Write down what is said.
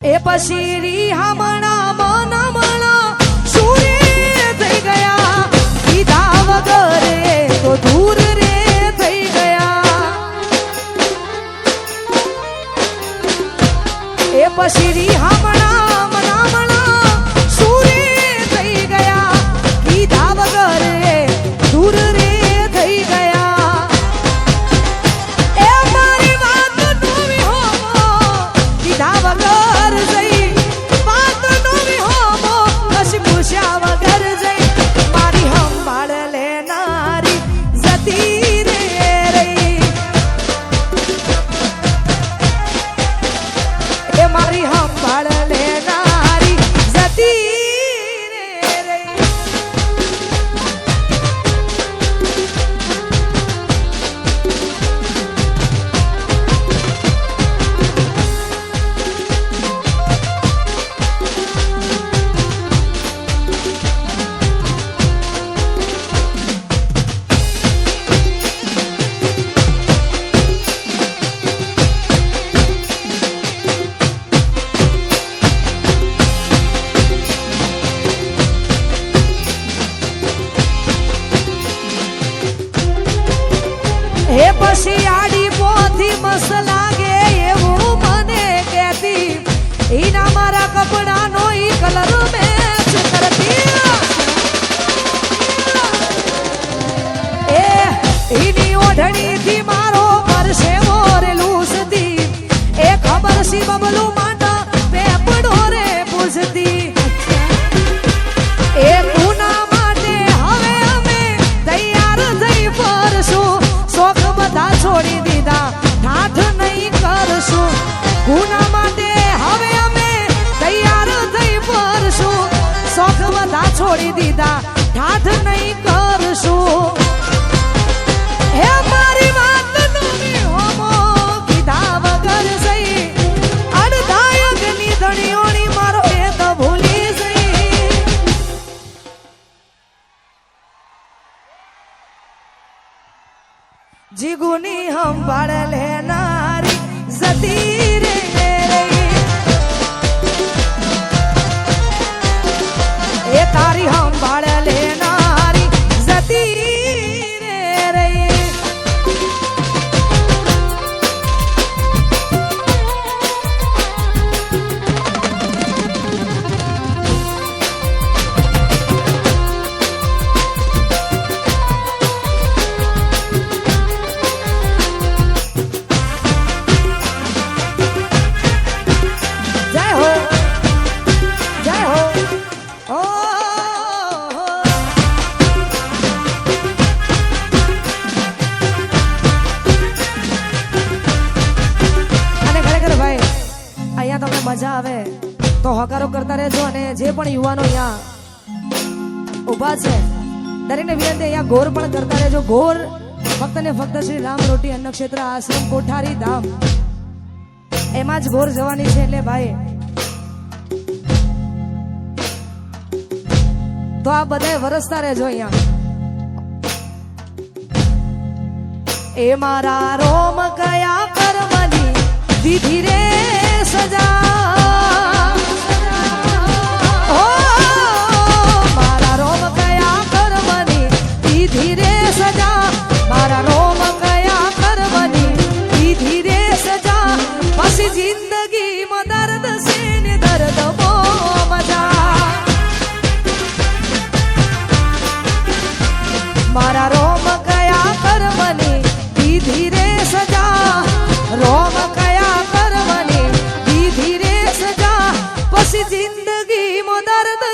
એ પછી હમણા મનમણા સુરે થઈ ગયા કીધા વગર તો દૂર રે થઈ ગયા એ પછી હમણા મનમણા સુરે થઈ ગયા કીધા વગર દૂર રે થઈ ગયા એ મારી વાત નોવી હો કીધા વગર હે પછી આડી પોથી મસ લાગે એવું મને કહેતી ઈના મારા કપડાનો ઈ કલર મેચ કરતી એ ઈની ઓઢણીથી મારો પરસે મોરે લૂસતી એ ખબર સી બબલું માંડા પેપડો રે પૂછતી એ કુના માટે હવે અમે તૈયાર થઈ ફરશું શોખ બધા છોડી દીધા ઠાઠ નહીં કરશું ગુના માટે હવે અમે તૈયાર થઈ ફરશું શોખ બધા છોડી દીધા ઠાઠ નહીં કરશું હે મારી વાત નોમી હોમો કીધા વગર સહી અડધાયકની ધણીઓની મારો એ તો ભૂલી સહી જીગુની સંભાળ લેનારી જતી રે એ તારી સંભાળ લેનારી જતી રે મજા આવે તો હકારો કરતા રહેજો અને જે પણ યુવાનો અહીંયા ઉભા છે દરેકને વિનંતી અહીંયા ગોર પણ કરતા રહેજો ગોર ફક્ત ને ફક્ત શ્રી રામ રોટી અન્ન ક્ષેત્ર આશ્રમ કોઠારી ધામ એમાં જ ગોર જવાની છે એટલે ભાઈ તો આ બધા વરસતા રહેજો અહીંયા એ મારા રોમ કયા કર્મની દીધી રે સજા जिंदगी में दर्द से ने दर्द वो मजा मारा रोम कया कर्मनी दीधी रे सजा रोम कया कर्मनी दीधी रे सजा पसी जिंदगी में दर्द